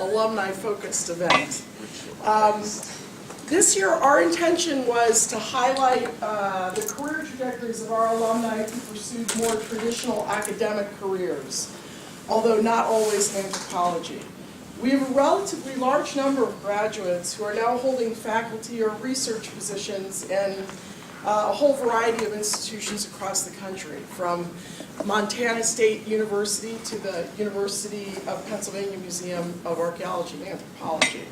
alumni-focused event. This year, our intention was to highlight the career trajectories of our alumni who pursued more traditional academic careers, although not always in anthropology. We have a relatively large number of graduates who are now holding faculty or research positions in a whole variety of institutions across the country, from Montana State University to the University of Pennsylvania Museum of Archaeology and Anthropology.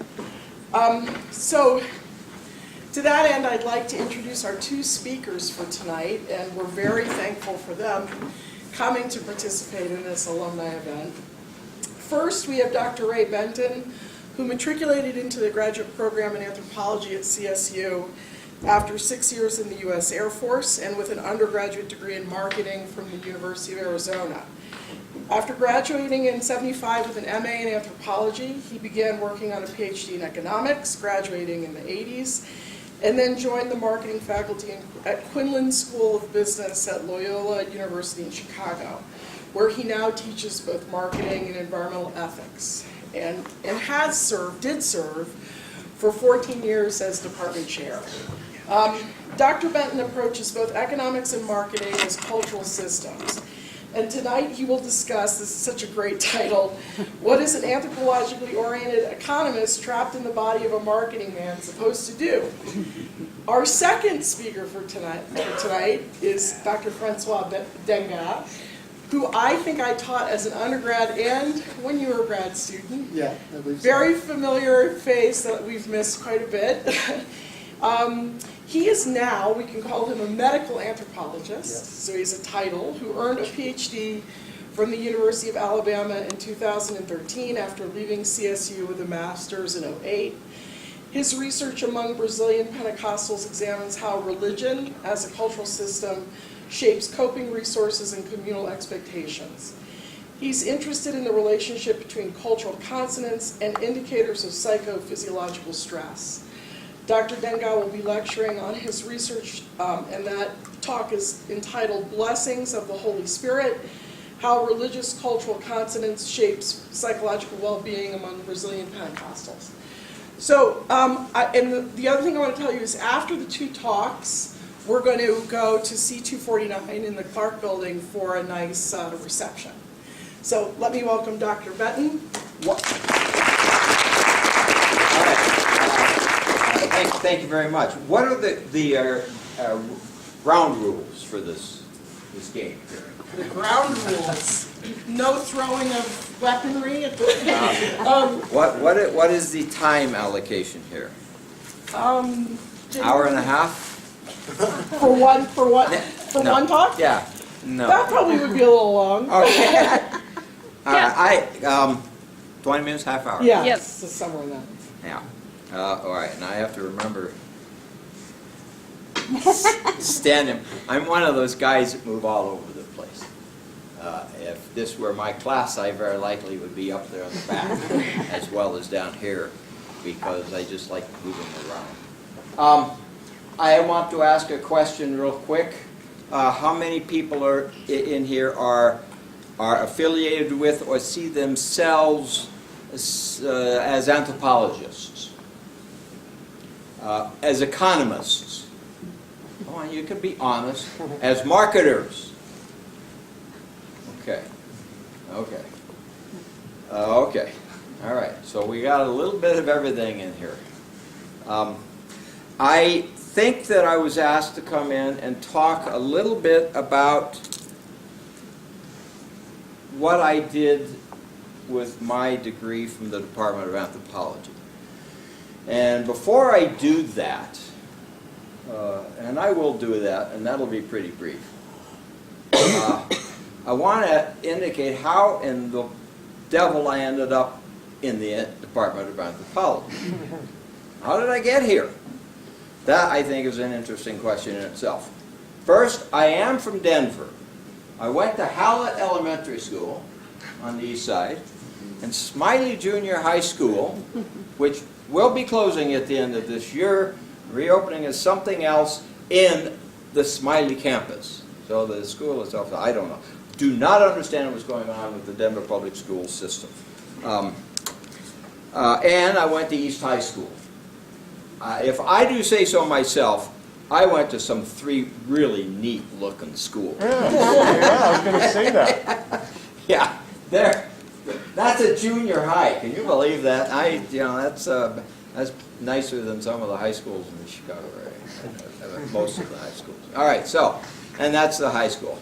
So to that end, I'd like to introduce our two speakers for tonight, and we're very thankful for them coming to participate in this alumni event. First, we have Dr. Ray Benton, who matriculated into the graduate program in anthropology at CSU after 6 years in the U.S. Air Force and with an undergraduate degree in marketing from the University of Arizona. After graduating in '75 with an MA in anthropology, he began working on a Ph.D. in economics, graduating in the '80s, and then joined the marketing faculty at Quinlan School of Business at Loyola University in Chicago, where he now teaches both marketing and environmental ethics, and did serve for 14 years as department chair. Dr. Benton approaches both economics and marketing as cultural systems. And tonight he will discuss, this is such a great title, what is an anthropologically oriented economist trapped in the body of a marketing man supposed to do? Our second speaker for tonight is Dr. Francois Denga, who I think I taught as an undergrad and when you were a grad student. Yeah, I believe so. Very familiar face that we've missed quite a bit. He is now, we can call him a medical anthropologist, yes. So he's a title, who earned a Ph.D. from the University of Alabama in 2013 after leaving CSU with a master's in '08. His research among Brazilian Pentecostals examines how religion as a cultural system shapes coping resources and communal expectations. He's interested in the relationship between cultural consonants and indicators of psychophysiological stress. Dr. Denga will be lecturing on his research, and that talk is entitled Blessings of the Holy Spirit, How Religious Cultural Consonance Shapes Psychological Well-Being Among Brazilian Pentecostals. So, and the other thing I want to tell you is after the two talks, we're going to go to C249 in the Clark Building for a nice reception. So let me welcome Dr. Benton. Thank you very much. What are the ground rules for this game here? The ground rules. No throwing of weaponry. What is the time allocation here? Hour and a half? For one talk? Yeah. No. That probably would be a little long. Okay. 20 minutes, half hour. Yeah. Yes. So somewhere in that. Yeah. All right, and I have to remember standing. I'm one of those guys that move all over the place. If this were my class, I very likely would be up there in the back as well as down here because I just like moving around. I want to ask a question real quick. How many people are in here are affiliated with or see themselves as anthropologists? As economists, oh, you can be honest, as marketers. Okay, all right, so we got a little bit of everything in here. I think that I was asked to come in and talk a little bit about what I did with my degree from the Department of Anthropology. And before I do that, and I will do that, and that'll be pretty brief, I want to indicate how in the devil I ended up in the Department of Anthropology. How did I get here? That, I think, is an interesting question in itself. First, I am from Denver. I went to Hallett Elementary School on the east side, and Smiley Junior High School, which will be closing at the end of this year, reopening as something else in the Smiley campus. So the school itself, I don't know. Do not understand what's going on with the Denver public school system. And I went to East High School. If I do say so myself, I went to some 3 really neat-looking schools. Yeah, I was going to say that. Yeah, that's a junior high. Can you believe that? That's nicer than some of the high schools in the Chicago area. Most of the high schools. All right, and that's the high school.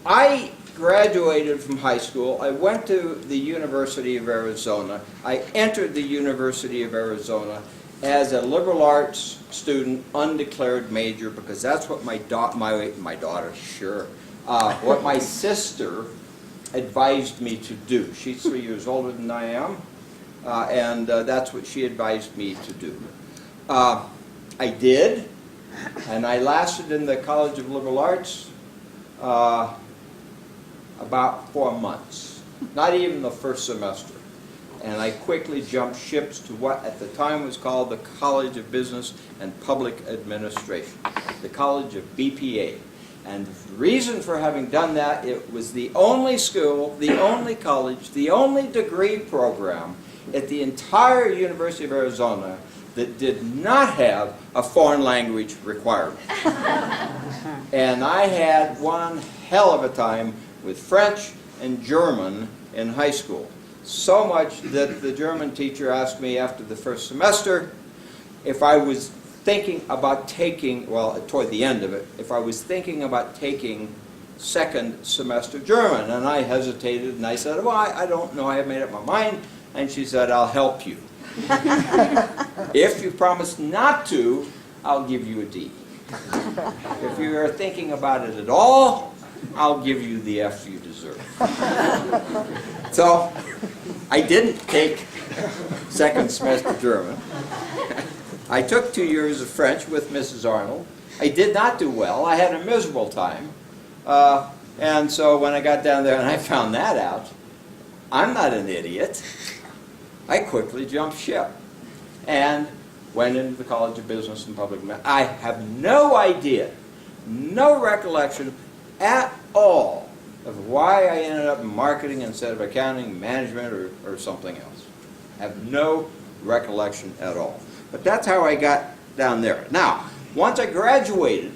I graduated from high school. I went to the University of Arizona. I entered the University of Arizona as a liberal arts student, undeclared major, because that's what my daughter, sure, what my sister advised me to do. She's 3 years older than I am, and that's what she advised me to do. I did, and I lasted in the College of Liberal Arts about 4 months, not even the first semester. And I quickly jumped ships to what at the time was called the College of Business and Public Administration, the College of BPA. And the reason for having done that, it was the only school, the only college, the only degree program at the entire University of Arizona that did not have a foreign language requirement. And I had one hell of a time with French and German in high school. So much that the German teacher asked me after the first semester if I was thinking about taking, well, toward the end of it, if I was thinking about taking second semester German. And I hesitated, and I said, well, I don't know, I haven't made up my mind. And she said, I'll help you. If you promise not to, I'll give you a D. If you are thinking about it at all, I'll give you the F you deserve. So, I didn't take second semester German. I took 2 years of French with Mrs. Arnold. I did not do well. I had a miserable time. And so when I got down there and I found that out, I'm not an idiot. I quickly jumped ship and went into the College of Business and Public Management. I have no idea, no recollection at all of why I ended up in marketing instead of accounting, management, or something else. I have no recollection at all. But that's how I got down there. Now, once I graduated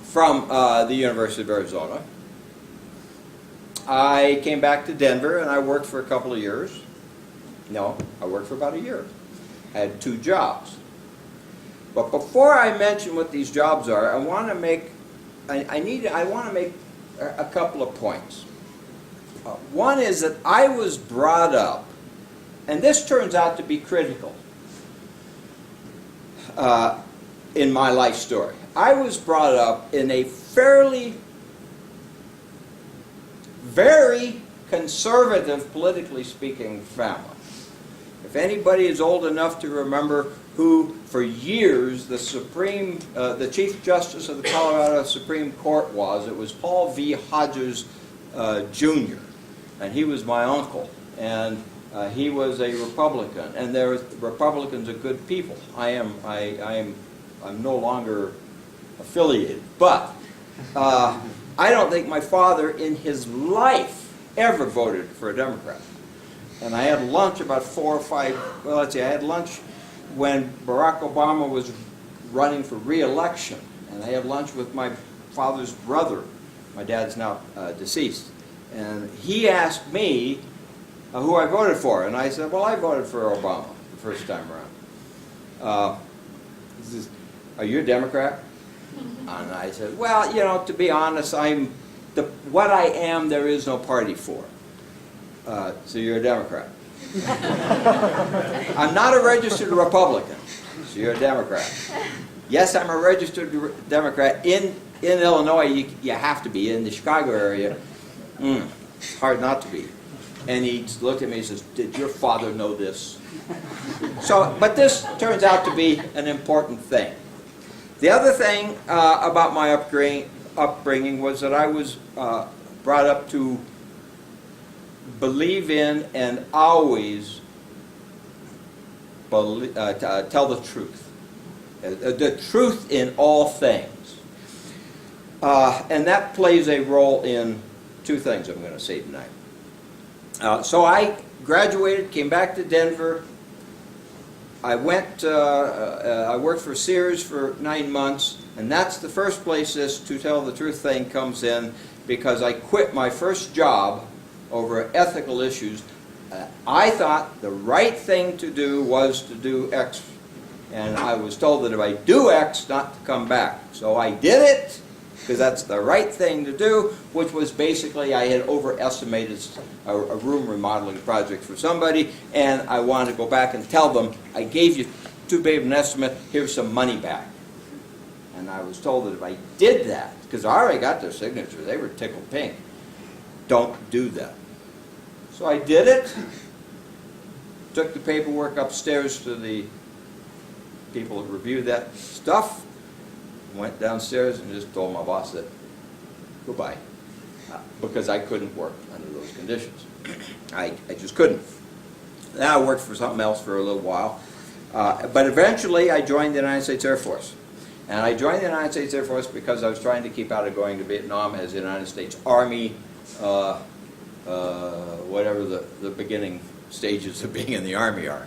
from the University of Arizona, I came back to Denver and I worked for a couple of years. No, I worked for about a year. I had 2 jobs. But before I mention what these jobs are, I want to make a couple of points. One is that I was brought up, and this turns out to be critical in my life story. I was brought up in a very conservative, politically speaking, family. If anybody is old enough to remember who, for years, the Chief Justice of the Colorado Supreme Court was, it was Paul V. Hodges, Jr., and he was my uncle, and he was a Republican, and Republicans are good people. I'm no longer affiliated, but I don't think my father in his life ever voted for a Democrat. And I had lunch about 4 or 5, well, let's see, I had lunch when Barack Obama was running for re-election. And I had lunch with my father's brother. My dad's now deceased. And he asked me who I voted for. And I said, well, I voted for Obama the first time around. He says, are you a Democrat? And I said, well, you know, to be honest, what I am, there is no party for. So you're a Democrat. I'm not a registered Republican, so you're a Democrat. Yes, I'm a registered Democrat. In Illinois, you have to be. In the Chicago area, it's hard not to be. And he looked at me and says, did your father know this? So, but this turns out to be an important thing. The other thing about my upbringing was that I was brought up to believe in and always tell the truth. The truth in all things. And that plays a role in 2 things I'm going to say tonight. So I graduated, came back to Denver. I worked for Sears for 9 months, and that's the first place this to tell the truth thing comes in, because I quit my first job over ethical issues. I thought the right thing to do was to do X, and I was told that if I do X, not to come back. So I did it, because that's the right thing to do, which was basically I had overestimated a room remodeling project for somebody, and I wanted to go back and tell them, I gave you too big of an estimate, here's some money back. And I was told that if I did that, because I already got their signature, they were tickled pink, don't do that. So I did it, took the paperwork upstairs to the people who reviewed that stuff, went downstairs and just told my boss that goodbye, because I couldn't work under those conditions. I just couldn't. Then I worked for something else for a little while, but eventually I joined the United States Air Force. And I joined the United States Air Force because I was trying to keep out of going to Vietnam as the United States Army, whatever the beginning stages of being in the Army are.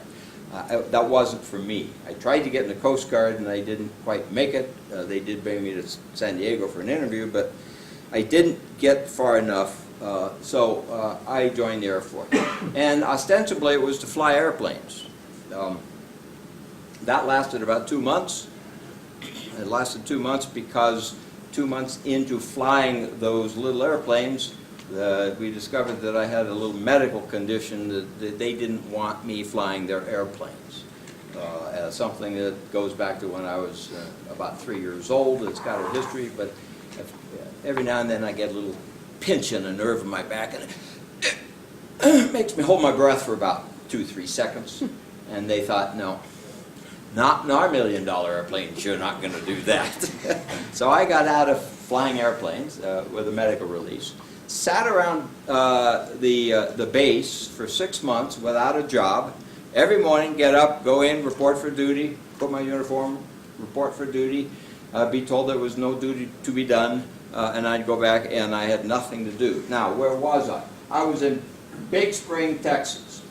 That wasn't for me. I tried to get in the Coast Guard and I didn't quite make it. They did bring me to San Diego for an interview, but I didn't get far enough, so I joined the Air Force. And ostensibly it was to fly airplanes. That lasted about 2 months. It lasted 2 months because 2 months into flying those little airplanes, we discovered that I had a little medical condition that they didn't want me flying their airplanes. Something that goes back to when I was about 3 years old. It's got a history, but every now and then I get a little pinch in a nerve in my back, and it makes me hold my breath for about 2-3 seconds. And they thought, no, not in our $1 million airplanes, you're not going to do that. So I got out of flying airplanes with a medical release. Sat around the base for 6 months without a job. Every morning, get up, go in, report for duty, put my uniform, report for duty, be told there was no duty to be done, and I'd go back and I had nothing to do. Now, where was I? I was in Big Spring, Texas.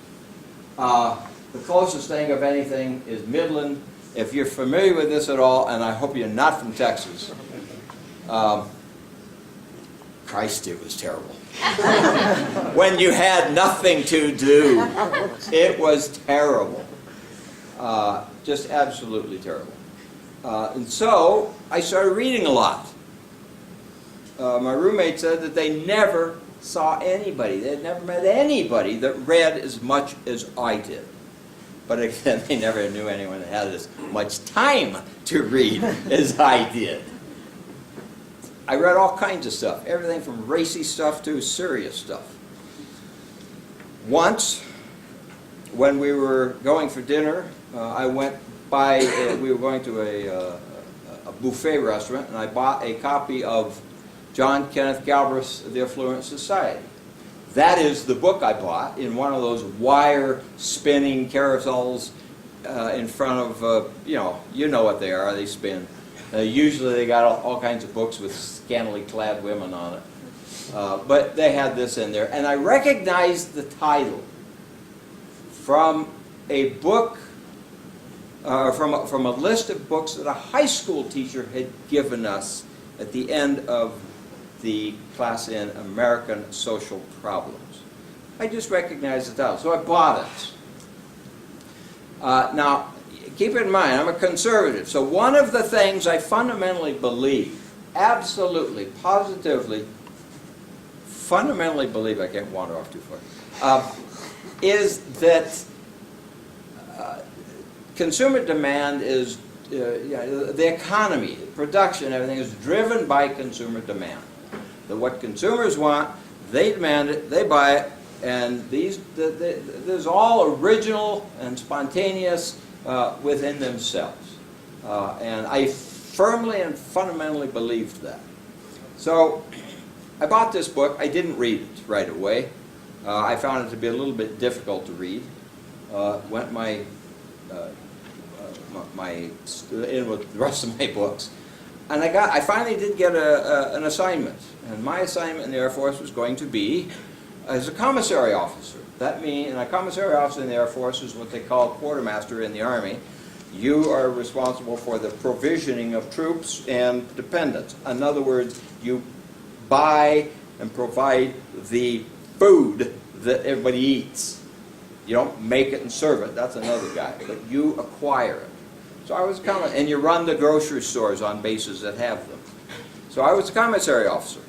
The closest thing of anything is Midland. If you're familiar with this at all, and I hope you're not from Texas, Christ, it was terrible. When you had nothing to do, it was terrible. Just absolutely terrible. And so I started reading a lot. My roommate said that they never saw anybody, they had never met anybody that read as much as I did. But again, they never knew anyone that had as much time to read as I did. I read all kinds of stuff, everything from racy stuff to serious stuff. Once, when we were going for dinner, I went by, we were going to a buffet restaurant, and I bought a copy of John Kenneth Galbraith's The Affluent Society. That is the book I bought in one of those wire spinning carousels in front of, you know what they are, they spin. Usually they got all kinds of books with scantily clad women on it. But they had this in there. And I recognized the title from a book, from a list of books that a high school teacher had given us at the end of the class in American Social Problems. I just recognized the title, so I bought it. Now, keep in mind, I'm a conservative, so one of the things I fundamentally believe, absolutely, positively, fundamentally believe, I can't wander off too far, is that consumer demand is, the economy, production, everything is driven by consumer demand. That what consumers want, they demand it, they buy it, and there's all original and spontaneous within themselves. And I firmly and fundamentally believed that. So I bought this book. I didn't read it right away. I found it to be a little bit difficult to read. Went in with the rest of my books. And I finally did get an assignment. And my assignment in the Air Force was going to be as a commissary officer. That means, and a commissary officer in the Air Force is what they call quartermaster in the Army. You are responsible for the provisioning of troops and dependents. In other words, you buy and provide the food that everybody eats. You don't make it and serve it, that's another guy, but you acquire it. So I was and you run the grocery stores on bases that have them. So I was a commissary officer.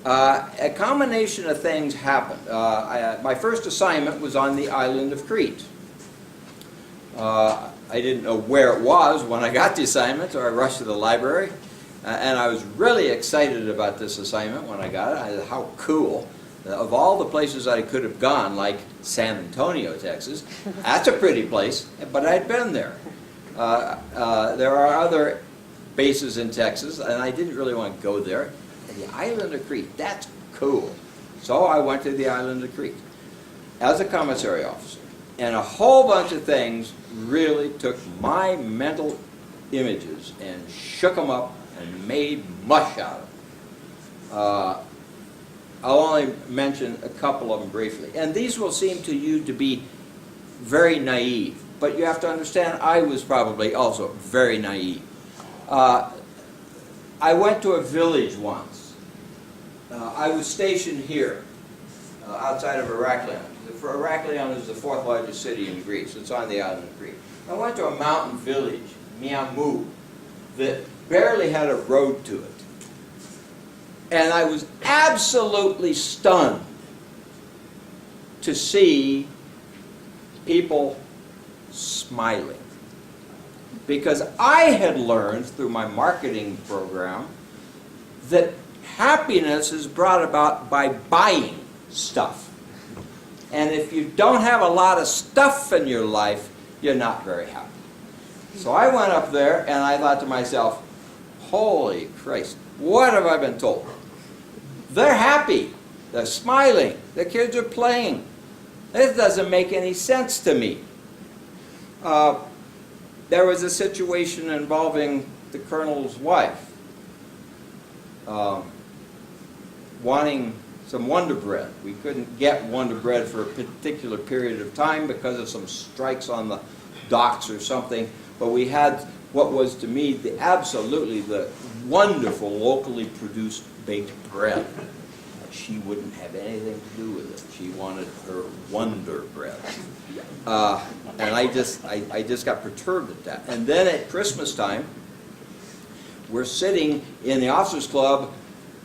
A combination of things happened. My first assignment was on the island of Crete. I didn't know where it was when I got the assignment, so I rushed to the library. And I was really excited about this assignment when I got it. I said, how cool. Of all the places I could have gone, like San Antonio, Texas, that's a pretty place, but I'd been there. There are other bases in Texas, and I didn't really want to go there. The island of Crete, that's cool. So I went to the island of Crete as a commissary officer. And a whole bunch of things really took my mental images and shook them up and made mush out of them. I'll only mention a couple of them briefly. And these will seem to you to be very naive, but you have to understand I was probably also very naive. I went to a village once. I was stationed here, outside of Heraklion. Heraklion is the fourth largest city in Greece. It's on the island of Crete. I went to a mountain village, Miamou, that barely had a road to it. And I was absolutely stunned to see people smiling. Because I had learned through my marketing program that happiness is brought about by buying stuff. And if you don't have a lot of stuff in your life, you're not very happy. So I went up there and I thought to myself, holy Christ, what have I been told? They're happy. They're smiling. The kids are playing. This doesn't make any sense to me. There was a situation involving the colonel's wife wanting some Wonder Bread. We couldn't get Wonder Bread for a particular period of time because of some strikes on the docks or something. But we had what was to me absolutely the wonderful locally produced baked bread. She wouldn't have anything to do with it. She wanted her Wonder Bread. And I just got perturbed at that. And then at Christmas time, we're sitting in the officers club,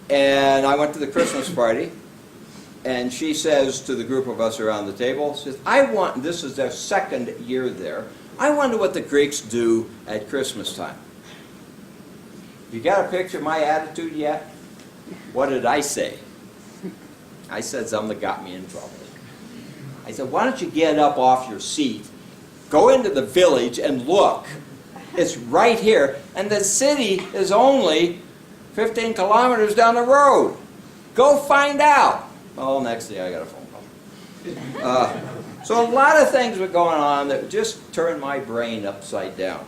and I went to the Christmas party, and she says to the group of us around the table, says, this is their second year there, I wonder what the Greeks do at Christmas time. You got a picture of my attitude yet? What did I say? I said something that got me in trouble. I said, why don't you get up off your seat, go into the village and look. It's right here, and the city is only 15 kilometers down the road. Go find out. Well, next day I got a phone call. So a lot of things were going on that just turned my brain upside down.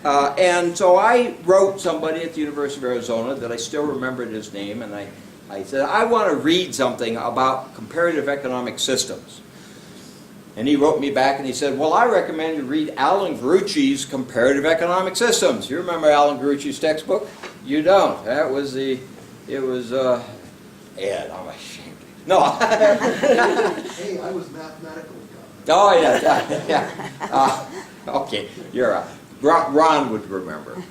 And so I wrote somebody at the University of Arizona that I still remembered his name, and I said, I want to read something about comparative economic systems. And he wrote me back and he said, well, I recommend you read Alan Garucci's Comparative Economic Systems. You remember Alan Garucci's textbook? You don't. That was Ed, I'm ashamed. No. Hey, I was mathematical. Oh, yeah. Okay, Ron would remember.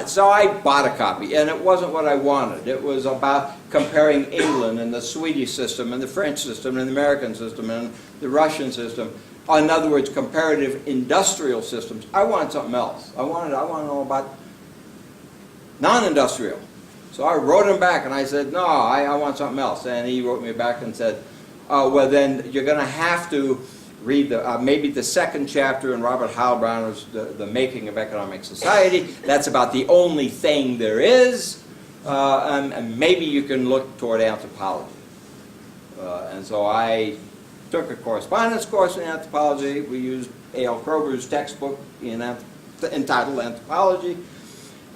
So I bought a copy, and it wasn't what I wanted. It was about comparing England and the Swedish system and the French system and the American system and the Russian system. In other words, comparative industrial systems. I wanted something else. I wanted to know about non-industrial. So I wrote him back, and I said, no, I want something else. And he wrote me back and said, well, then you're going to have to read maybe the second chapter in Robert Heilbronner's The Making of Economic Society. That's about the only thing there is. And maybe you can look toward anthropology. And so I took a correspondence course in anthropology. We used A.L. Kroger's textbook entitled Anthropology.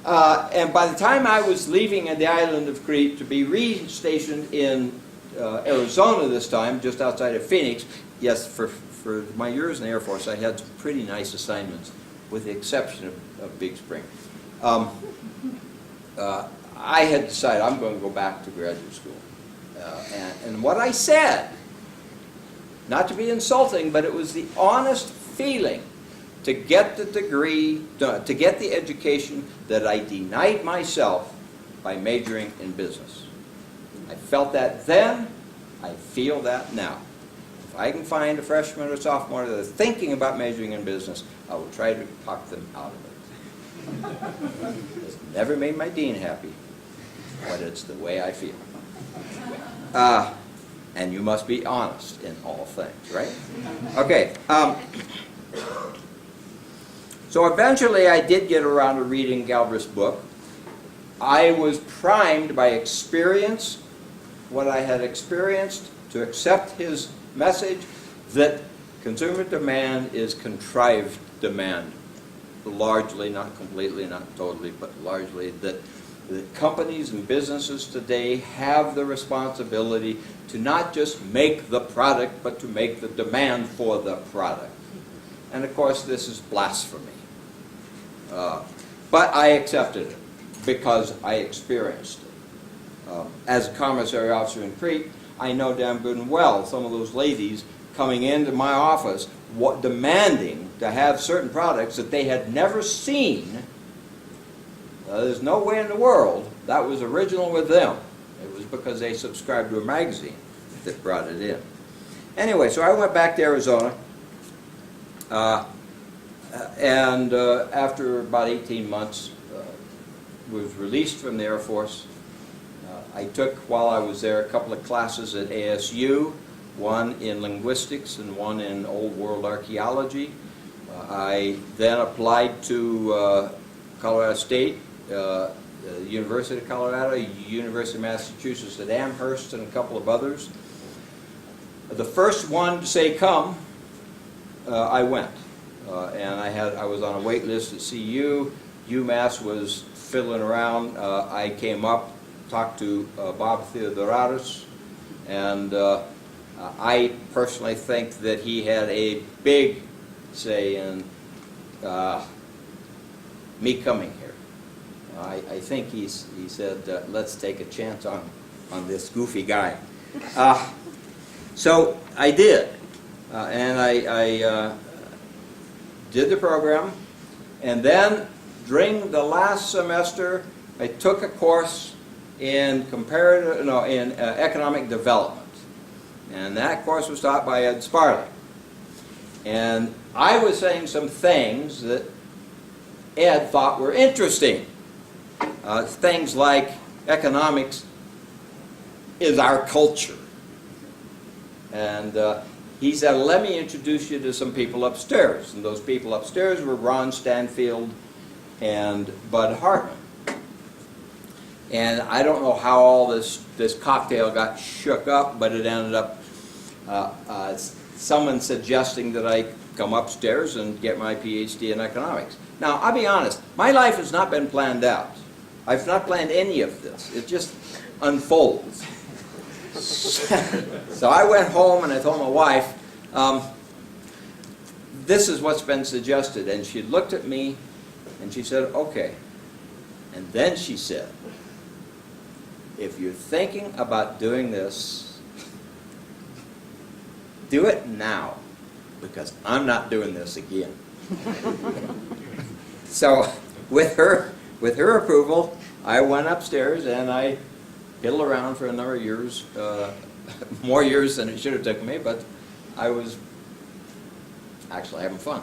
And by the time I was leaving at the island of Crete to be restationed in Arizona this time, just outside of Phoenix, yes, for my years in the Air Force, I had some pretty nice assignments, with the exception of Big Spring. I had decided I'm going to go back to graduate school. And what I said, not to be insulting, but it was the honest feeling to get the degree, to get the education that I denied myself by majoring in business. I felt that then, I feel that now. If I can find a freshman or sophomore that is thinking about majoring in business, I will try to talk them out of it. It's never made my dean happy, but it's the way I feel. And you must be honest in all things, right? Okay. So eventually I did get around to reading Galbraith's book. I was primed by experience, what I had experienced, to accept his message that consumer demand is contrived demand. Largely, not completely, not totally, but largely, that companies and businesses today have the responsibility to not just make the product, but to make the demand for the product. And of course, this is blasphemy. But I accepted it because I experienced it. As a commissary officer in Crete, I know damn good and well some of those ladies coming into my office demanding to have certain products that they had never seen. There's no way in the world that was original with them. It was because they subscribed to a magazine that brought it in. Anyway, so I went back to Arizona. And after about 18 months, was released from the Air Force. I took, while I was there, a couple of classes at ASU, one in linguistics and one in Old World archaeology. I then applied to Colorado State, the University of Colorado, University of Massachusetts at Amherst, and a couple of others. The first one to say come, I went. And I was on a wait list at CU. UMass was fiddling around. I came up, talked to Bob Theodoratos, and I personally think that he had a big say in me coming here. I think he said, let's take a chance on this goofy guy. So I did, and I did the program, and then during the last semester, I took a course in economic development, and that course was taught by Ed Sparling. And I was saying some things that Ed thought were interesting. Things like economics is our culture. And he said, let me introduce you to some people upstairs. And those people upstairs were Ron Stanfield and Bud Hartman. And I don't know how all this cocktail got shook up, but it ended up someone suggesting that I come upstairs and get my Ph.D. in economics. Now, I'll be honest, my life has not been planned out. I've not planned any of this. It just unfolds. So I went home and I told my wife, this is what's been suggested. And she looked at me and she said, okay. And then she said, if you're thinking about doing this, do it now, because I'm not doing this again. So with her approval, I went upstairs and I piddled around for a number of years, more years than it should have taken me, but I was actually having fun.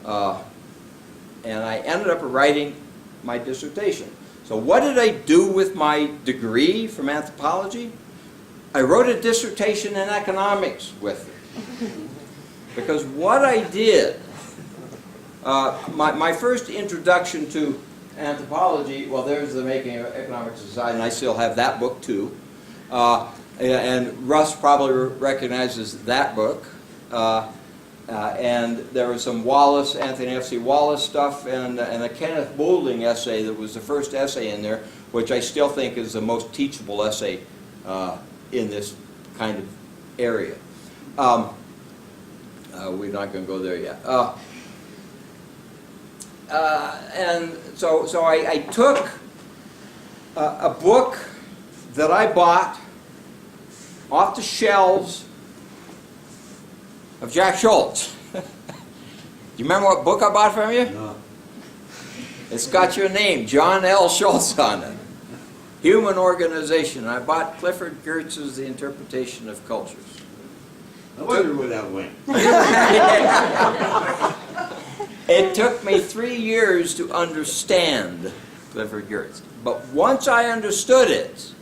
And I ended up writing my dissertation. So what did I do with my degree from anthropology? I wrote a dissertation in economics with it. Because what I did, my first introduction to anthropology, well, there's The Making of Economic Society, and I still have that book too. And Russ probably recognizes that book. And there was some Wallace, Anthony F.C. Wallace stuff, and a Kenneth Boulding essay that was the first essay in there, which I still think is the most teachable essay in this kind of area. We're not going to go there yet. And so I took a book that I bought off the shelves of Jack Schultz. Do you remember what book I bought from you? No. It's got your name, John L. Schultz, on it. Human Organization. I bought Clifford Geertz's The Interpretation of Cultures. I wonder where that went. It took me 3 years to understand Clifford Geertz. But once I understood it,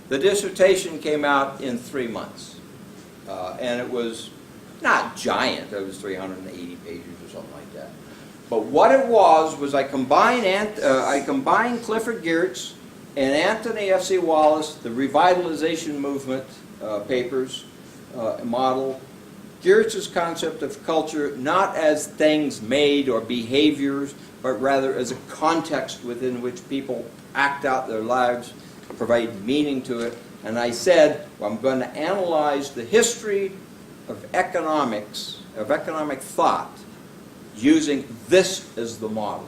the dissertation came out in 3 months. And it was not giant. It was 380 pages or something like that. But what it was I combined Clifford Geertz and Anthony F.C. Wallace, the revitalization movement papers, model, Geertz's concept of culture not as things made or behaviors, but rather as a context within which people act out their lives, provide meaning to it. And I said, well, I'm going to analyze the history of economics, of economic thought, using this as the model.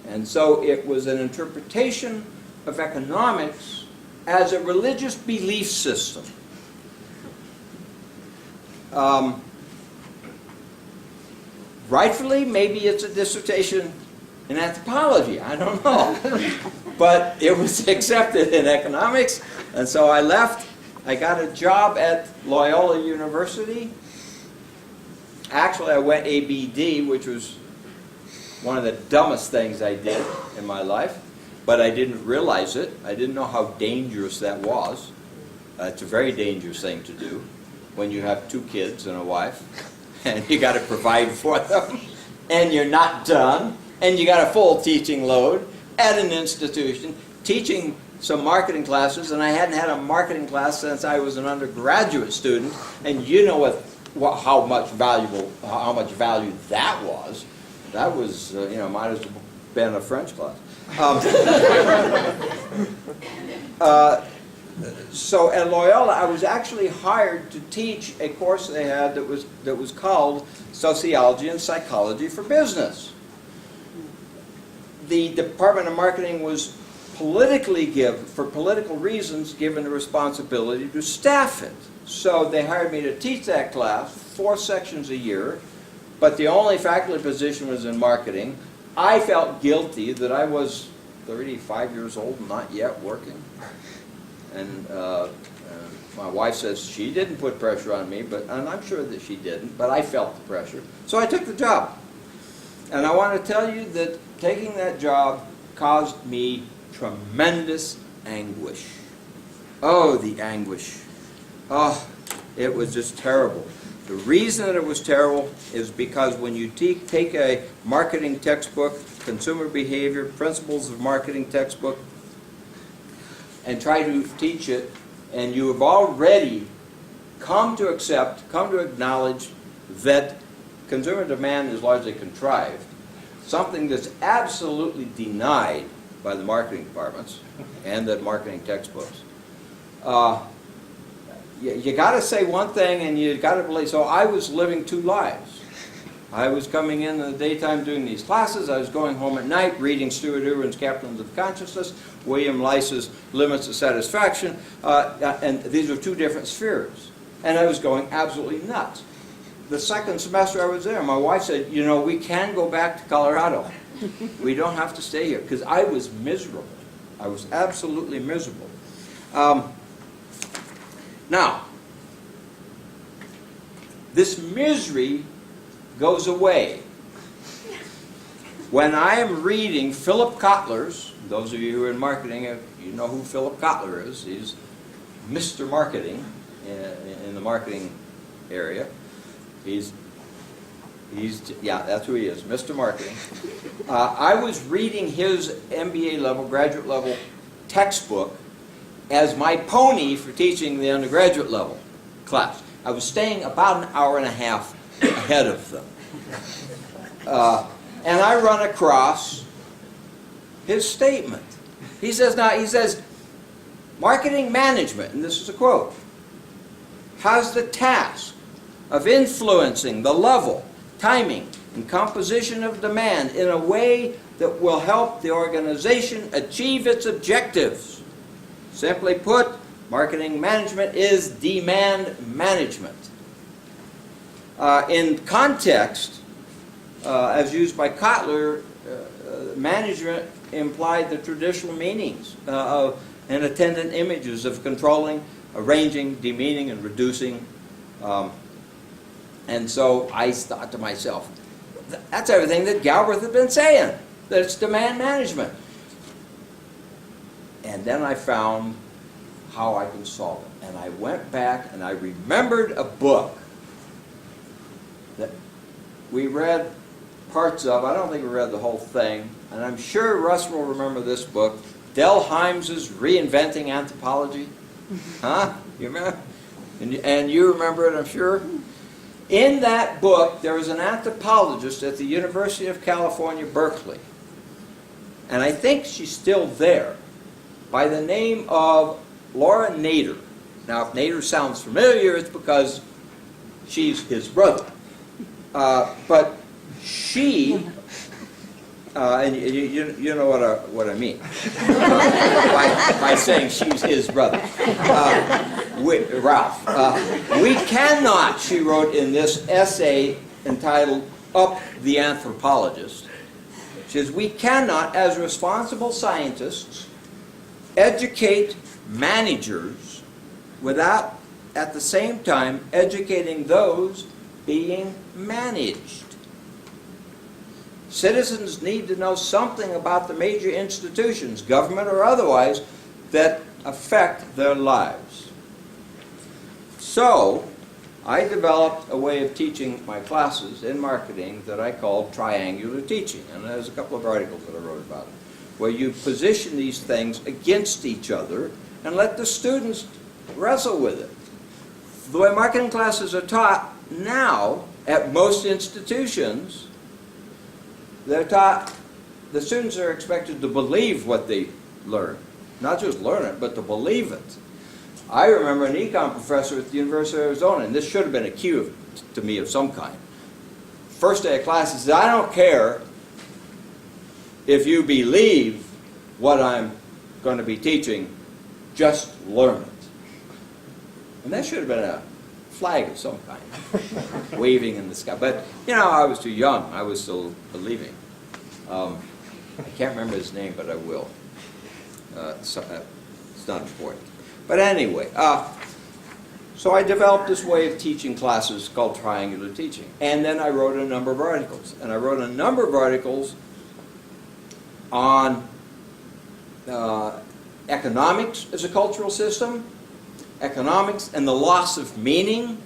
And so it was an interpretation of economics as a religious belief system. Rightfully, maybe it's a dissertation in anthropology, I don't know. But it was accepted in economics, and so I left. I got a job at Loyola University. Actually, I went ABD, which was one of the dumbest things I did in my life, but I didn't realize it. I didn't know how dangerous that was. It's a very dangerous thing to do when you have 2 kids and a wife, and you got to provide for them, and you're not done, and you got a full teaching load at an institution, teaching some marketing classes, and I hadn't had a marketing class since I was an undergraduate student, and you know how much value that was. That was, might as well have been a French class. So at Loyola, I was actually hired to teach a course they had that was called Sociology and Psychology for Business. The Department of Marketing was for political reasons, given the responsibility to staff it. So they hired me to teach that class, 4 sections a year, but the only faculty position was in marketing. I felt guilty that I was 35 years old and not yet working. And my wife says she didn't put pressure on me, and I'm sure that she didn't, but I felt the pressure. So I took the job. And I want to tell you that taking that job caused me tremendous anguish. Oh, the anguish. Oh, it was just terrible. The reason that it was terrible is because when you take a marketing textbook, consumer behavior, principles of marketing textbook, and try to teach it, and you have already come to acknowledge that consumer demand is largely contrived, something that's absolutely denied by the marketing departments and the marketing textbooks. You got to say one thing and you got to believe. So I was living 2 lives. I was coming in the daytime doing these classes. I was going home at night reading Stuart Irwin's Captains of Consciousness, William Leiss's Limits of Satisfaction, and these were 2 different spheres. And I was going absolutely nuts. The second semester I was there, my wife said, we can go back to Colorado. We don't have to stay here, because I was miserable. I was absolutely miserable. Now, this misery goes away when I am reading Philip Kotler's. Those of you who are in marketing, you know who Philip Kotler is. He's Mr. Marketing in the marketing area. Yeah, that's who he is, Mr. Marketing. I was reading his MBA level, graduate level textbook as my pony for teaching the undergraduate level class. I was staying about an hour and a half ahead of them. And I run across his statement. He says, marketing management, and this is a quote, has the task of influencing the level, timing, and composition of demand in a way that will help the organization achieve its objectives. Simply put, marketing management is demand management. In context, as used by Kotler, management implied the traditional meanings and attendant images of controlling, arranging, demeaning, and reducing. And so I thought to myself, that's everything that Galbraith had been saying, that it's demand management. And then I found how I can solve it. And I went back and I remembered a book that we read parts of. I don't think we read the whole thing. And I'm sure Russ will remember this book, Del Hymes's Reinventing Anthropology. Huh? You remember? And you remember it, I'm sure. In that book, there was an anthropologist at the University of California, Berkeley, and I think she's still there, by the name of Laura Nader. Now, if Nader sounds familiar, it's because she's his brother. But she, and you know what I mean by saying she's his brother. Ralph. We cannot, she wrote in this essay entitled Up the Anthropologist, she says, we cannot, as responsible scientists, educate managers without, at the same time, educating those being managed. Citizens need to know something about the major institutions, government or otherwise, that affect their lives. So, I developed a way of teaching my classes in marketing that I called triangular teaching. And there's a couple of articles that I wrote about it, where you position these things against each other and let the students wrestle with it. The way marketing classes are taught now at most institutions, they're taught, the students are expected to believe what they learn. Not just learn it, but to believe it. I remember an econ professor at the University of Arizona, and this should have been a cue to me of some kind. First day of class, he said, I don't care if you believe what I'm going to be teaching, just learn it. And that should have been a flag of some kind, waving in the sky. But, you know, I was too young. I was still believing. I can't remember his name, but I will. It's not important. But anyway, so I developed this way of teaching classes called triangular teaching. And then I wrote a number of articles. And I wrote a number of articles on economics as a cultural system, economics and the loss of meaning,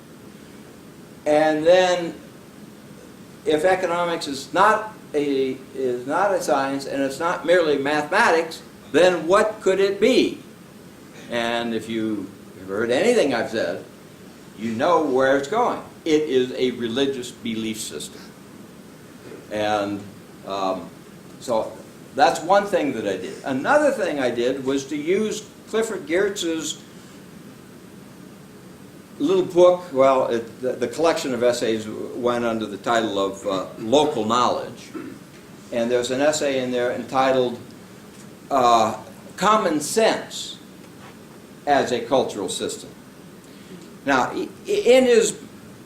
and then if economics is not a science and it's not merely mathematics, then what could it be? And if you have heard anything I've said, you know where it's going. It is a religious belief system. And so that's one thing that I did. Another thing I did was to use Clifford Geertz's little book. Well, the collection of essays went under the title of Local Knowledge. And there's an essay in there entitled Common Sense as a Cultural System. Now, in his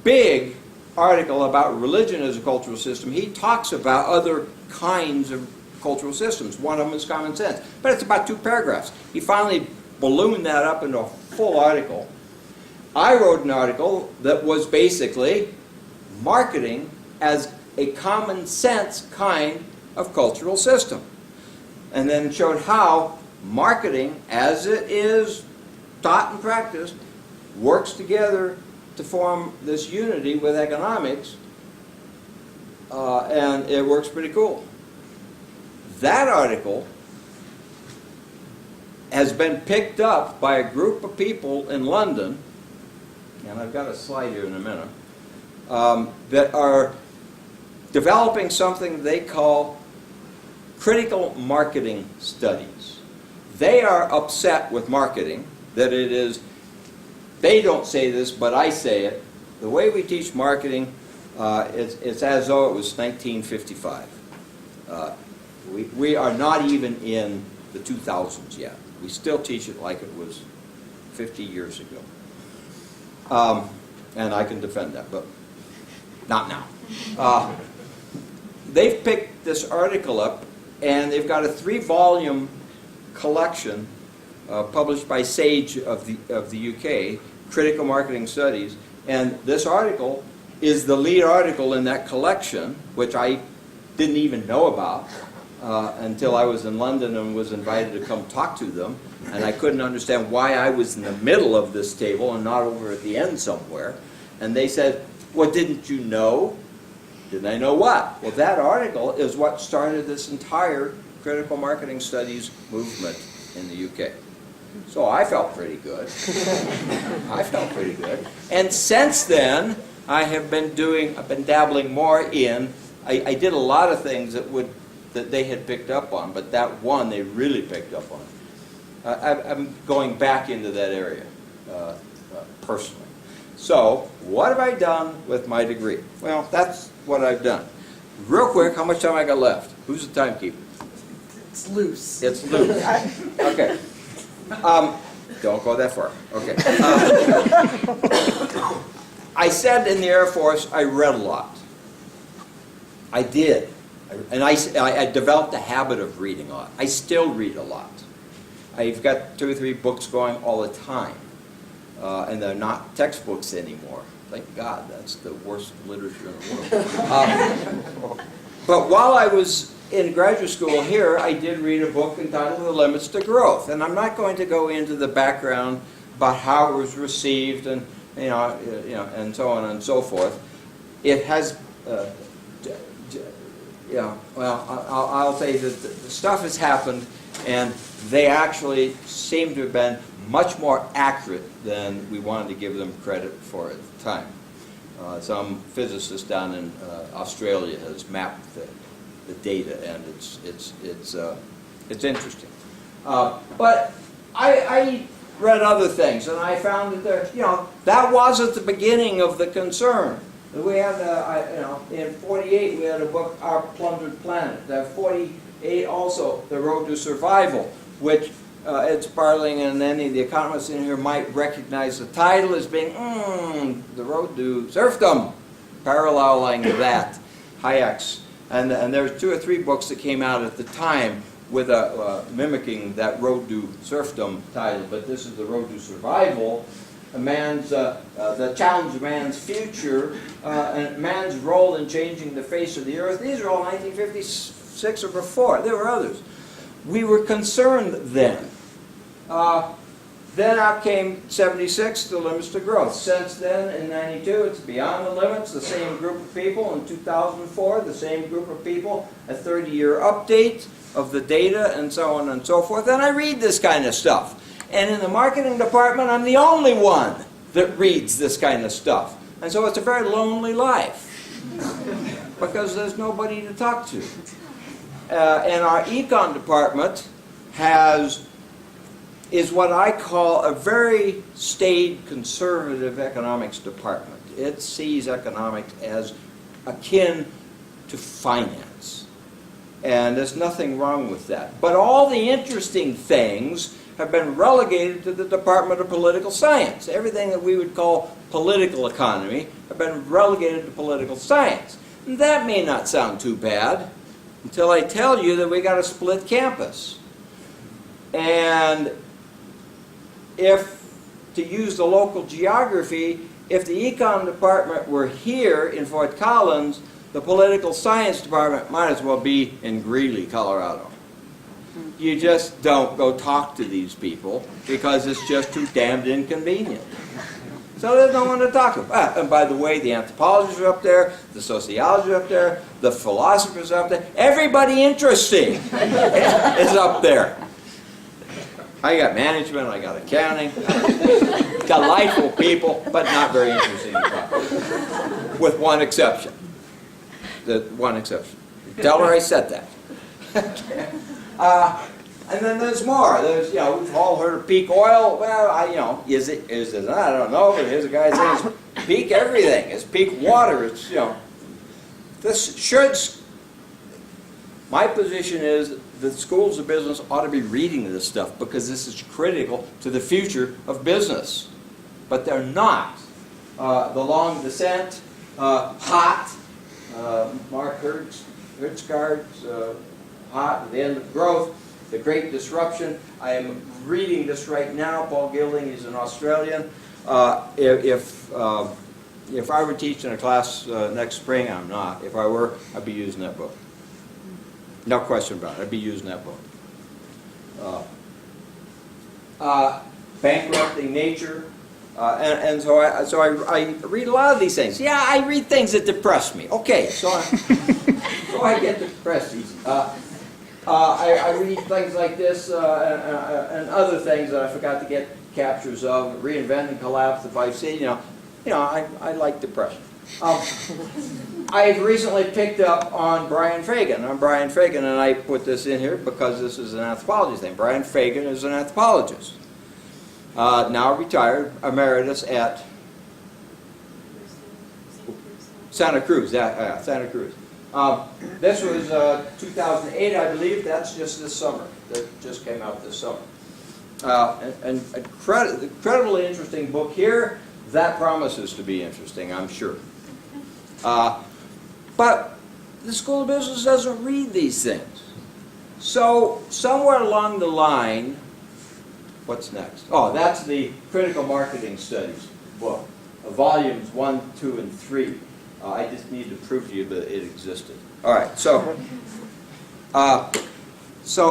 big article about religion as a cultural system, he talks about other kinds of cultural systems. One of them is common sense. But it's about 2 paragraphs. He finally ballooned that up into a full article. I wrote an article that was basically marketing as a common sense kind of cultural system. And then showed how marketing, as it is taught and practiced, works together to form this unity with economics, and it works pretty cool. That article has been picked up by a group of people in London and I've got a slide here in a minute, that are developing something they call critical marketing studies. They are upset with marketing, that it is, they don't say this, but I say it, the way we teach marketing, it's as though it was 1955. We are not even in the 2000s yet. We still teach it like it was 50 years ago. And I can defend that, but not now. They've picked this article up, and they've got a 3-volume collection published by Sage of the UK, Critical Marketing Studies, and this article is the lead article in that collection, which I didn't even know about until I was in London and was invited to come talk to them, and I couldn't understand why I was in the middle of this table and not over at the end somewhere. And they said, well, didn't you know? Didn't I know what? Well, that article is what started this entire critical marketing studies movement in the UK. So I felt pretty good. I felt pretty good. And since then, I've been dabbling more in, I did a lot of things that they had picked up on, but that one they really picked up on. I'm going back into that area personally. So, what have I done with my degree? Well, that's what I've done. Real quick, how much time I got left? Who's the timekeeper? It's loose. It's loose. Okay. Don't go that far. Okay. I said in the Air Force I read a lot. I did. And I developed a habit of reading a lot. I still read a lot. I've got 2 or 3 books going all the time. And they're not textbooks anymore. Thank God, that's the worst literature in the world. But while I was in graduate school here, I did read a book entitled The Limits to Growth. And I'm not going to go into the background about how it was received and, and so on and so forth. It has, I'll say that the stuff has happened, and they actually seem to have been much more accurate than we wanted to give them credit for at the time. Some physicist down in Australia has mapped the data, and it's interesting. But I read other things, and I found that there, that wasn't the beginning of the concern. We had, in '48 we had a book, Our Plundered Planet. That 48 also, The Road to Survival, which Ed Sparling and any of the economists in here might recognize the title as being The Road to Serfdom, paralleling that, Hayek's. And there's 2 or 3 books that came out at the time with mimicking that Road to Serfdom title, but this is The Road to Survival, the challenge of man's future, and man's role in changing the face of the earth. These are all 1956 or before. There were others. We were concerned then. Then out came 76, The Limits to Growth. Since then, in 92, it's Beyond the Limits, the same group of people. In 2004, the same group of people, a 30-year update of the data, and so on and so forth. And I read this kind of stuff. And in the marketing department, I'm the only one that reads this kind of stuff. And so it's a very lonely life, because there's nobody to talk to. And our econ department is what I call a very staid, conservative economics department. It sees economics as akin to finance. And there's nothing wrong with that. But all the interesting things have been relegated to the Department of Political Science. Everything that we would call political economy have been relegated to political science. And that may not sound too bad until I tell you that we got a split campus. And to use the local geography, if the econ department were here in Fort Collins, the political science department might as well be in Greeley, Colorado. You just don't go talk to these people because it's just too damned inconvenient. So there's no one to talk about. And by the way, the anthropologists are up there, the sociologists are up there, the philosophers are up there. Everybody interesting is up there. I got management, I got accounting, delightful people, but not very interesting to talk to. With one exception. The one exception. Tell her I said that. And then there's more. There's, we've all heard of peak oil. Well, is it? I don't know, but here's a guy saying it's peak everything. It's peak water. It's, this should, my position is that schools of business ought to be reading this stuff because this is critical to the future of business. But they're not. The long descent, hot, Mark Hertzgaard's hot, at the end of growth, the Great Disruption. I am reading this right now. Paul Gilding is an Australian. If I were teaching a class next spring, I'm not. If I were, I'd be using that book. No question about it. I'd be using that book. Bankrupting Nature. And so I read a lot of these things. Yeah, I read things that depress me. Okay, so I get depressed easy. I read things like this and other things that I forgot to get captures of. Reinventing Collapse, if I've seen, I like depression. I've recently picked up on Brian Fagan. And I put this in here because this is an anthropology thing. Brian Fagan is an anthropologist. Now retired, emeritus at Santa Cruz. Santa Cruz. This was 2008, I believe. That's just this summer. That just came out this summer. An incredibly interesting book here. That promises to be interesting, I'm sure. But the School of Business doesn't read these things. So somewhere along the line, what's next? Oh, that's the Critical Marketing Studies book, volumes 1, 2, and 3. I just need to prove to you that it existed. All right, so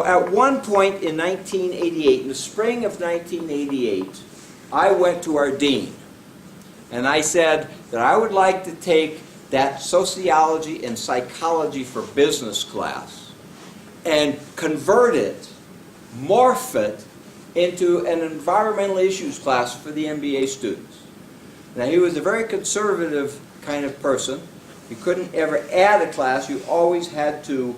at one point in 1988, in the spring of 1988, I went to our dean, and I said that I would like to take that sociology and psychology for business class and convert it, morph it, into an environmental issues class for the MBA students. Now, he was a very conservative kind of person. You couldn't ever add a class. You always had to,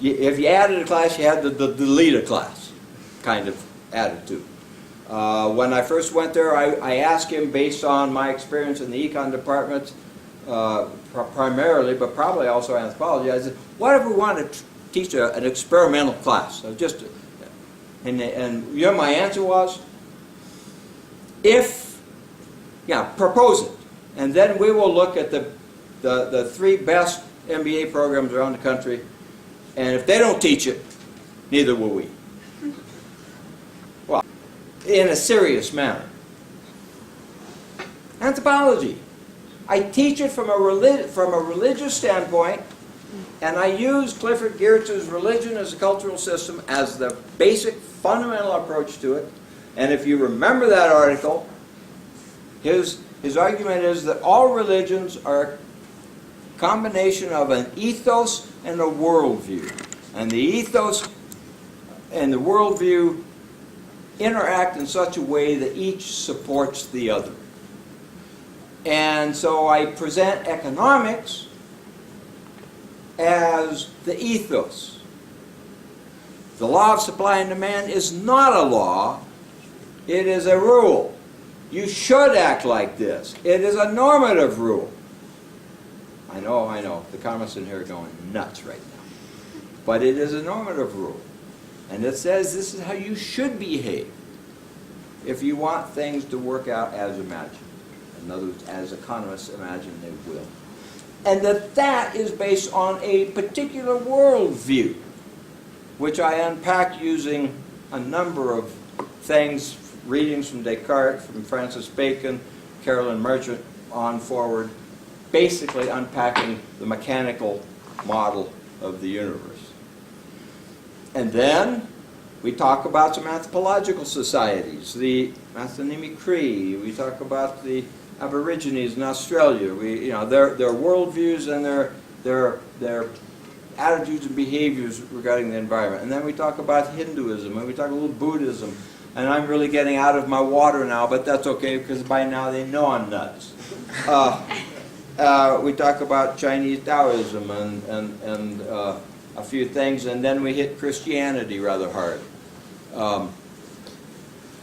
if you added a class, you had to delete a class kind of attitude. When I first went there, I asked him, based on my experience in the econ department, primarily, but probably also anthropology, I said, what if we wanted to teach an experimental class? So just, and my answer was, propose it. And then we will look at the 3 best MBA programs around the country, and if they don't teach it, neither will we. Well, in a serious manner. Anthropology. I teach it from a religious standpoint, and I use Clifford Geertz's Religion as a Cultural System as the basic fundamental approach to it. And if you remember that article, his argument is that all religions are a combination of an ethos and a worldview. And the ethos and the worldview interact in such a way that each supports the other. And so I present economics as the ethos. The law of supply and demand is not a law, it is a rule. You should act like this. It is a normative rule. I know, the economists in here are going nuts right now. But it is a normative rule. And it says this is how you should behave if you want things to work out as imagined. In other words, as economists imagine they will. And that is based on a particular worldview, which I unpack using a number of things, readings from Descartes, from Francis Bacon, Carolyn Merchant, on forward, basically unpacking the mechanical model of the universe. And then we talk about some anthropological societies, the Mathanimi Cree, we talk about the Aborigines in Australia, their worldviews and their attitudes and behaviors regarding the environment. And then we talk about Hinduism, and we talk a little Buddhism. And I'm really getting out of my water now, but that's okay, because by now they know I'm nuts. We talk about Chinese Taoism and a few things, and then we hit Christianity rather hard.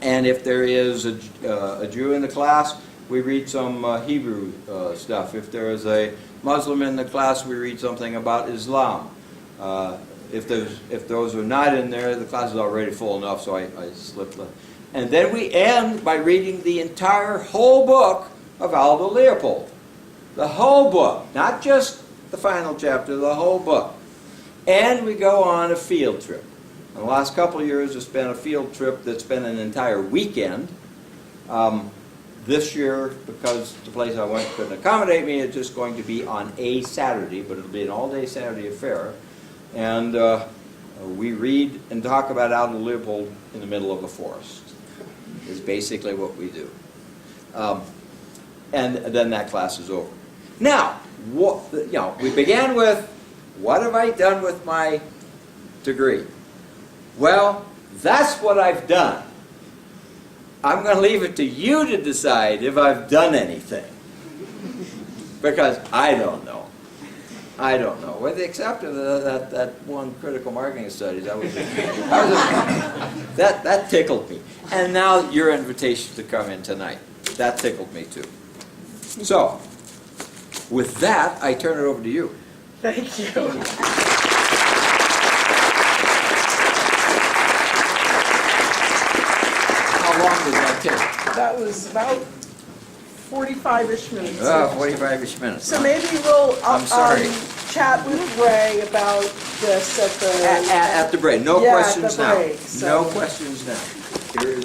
And if there is a Jew in the class, we read some Hebrew stuff. If there is a Muslim in the class, we read something about Islam. If those are not in there, the class is already full enough, so I slipped. And then we end by reading the entire whole book of Aldo Leopold. The whole book, not just the final chapter, the whole book. And we go on a field trip. In the last couple of years, it's been a field trip that's been an entire weekend. This year, because the place I went couldn't accommodate me, it's just going to be on a Saturday, but it'll be an all-day Saturday affair. And we read and talk about Aldo Leopold in the middle of a forest, is basically what we do. And then that class is over. Now, we began with, what have I done with my degree? Well, that's what I've done. I'm going to leave it to you to decide if I've done anything. Because I don't know. I don't know. With the exception of that one critical marketing studies, that tickled me. And now your invitation to come in tonight, that tickled me too. So, with that, I turn it over to you. Thank you. How long did that take? That was about 45-ish minutes. 45-ish minutes. So maybe we'll I'm sorry. Chat with Ray about this at the... At the break. No Yeah, at questions the now. break, so- No questions now. Here is